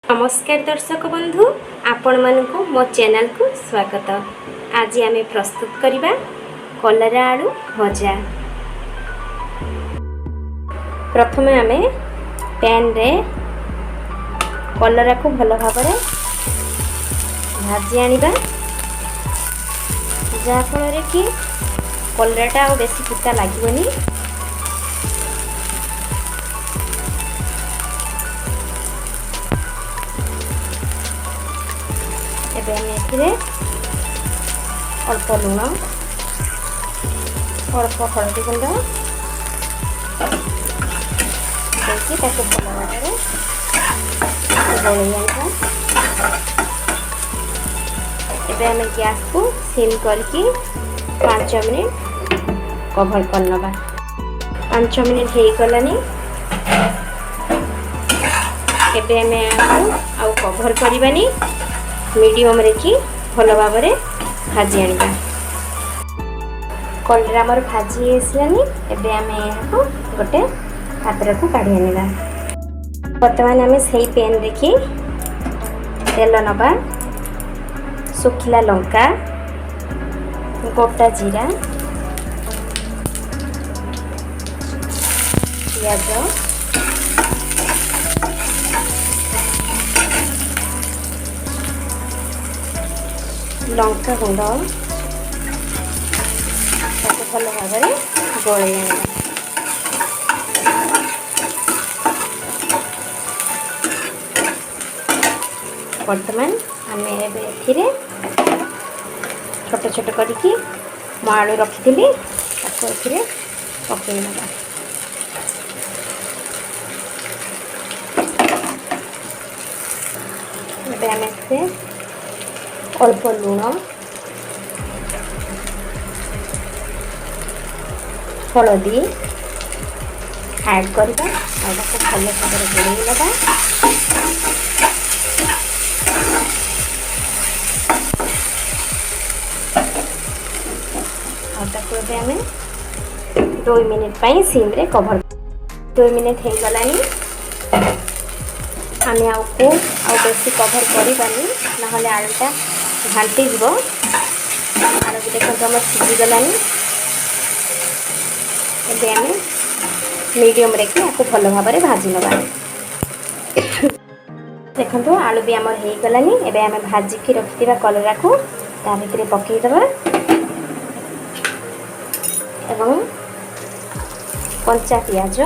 नमस्कार दर्शक बंधु आपण मानकु मो चैनल को स्वागत। आज आमे प्रस्तुत करिबा कलरा आलू भजा। प्रथमे आमे पैन रे कलरा को भलो भाबरे भाजी आनिबा, जा फल कि कलराटा आ बेसी पिता लागबनी। अल्प लुण, अल्प हलदी गुंड भल भाव गोल आम गैस को सिम करके 5 मिनिट कवर कर नवा। 5 मिनिट हो गलानी। आउ कवर करवानी, मीडियम रे कि भल भाव भाजी आनिबा। कलरा आमर भाजी आसलानी। एबे आमे याको गोटे पात्र को काढी आनिबा। वर्तमान आमे सेही पैन रे कि तेल नबा, सुखिला लंका, गोटा जीरा, पियाज, लंका गुंड भल भाव गोल आना। वर्तमान आम ए छोट छोट करके मो आलू रखी पकई ना। अल्प लुण, हलदी ऐड करवा, भल भाव गोल लगा। आम 2 मिनिट सिम रे कवर। 2 मिनिट हो गलानी। आम आपको बेसी कवर करवानी, ना आलूटा घाटी जीव। आलू भी देखो आम सीझी गलानी। एबे आम मीडियम रे कि आपको भल भाव भाजी नवा। देखो आलू भी आमर हो गलानी। एबे आम भाजिकी रखिथिबा कलरा को ता भितरे पकई दबा एवं कंचा पियाज,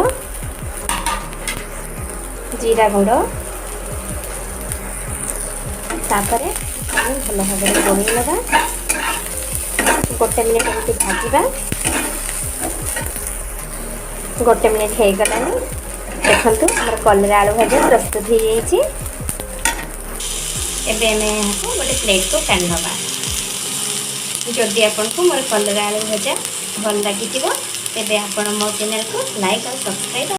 जीरा गुंड, तापर भल भाव गोल लगा। गोटे मिनिट एमती भाजवा। 1 मिनिट हो गलानी। देखो आम कलरा आलू भजा प्रस्तुत हो जाइए। एबे गोटे प्लेट को काढ़ी नवा। जदि आपको मोर कलरा आलू भजा भल लगी तेबे आपण मो चैनल को लाइक और सब्सक्राइब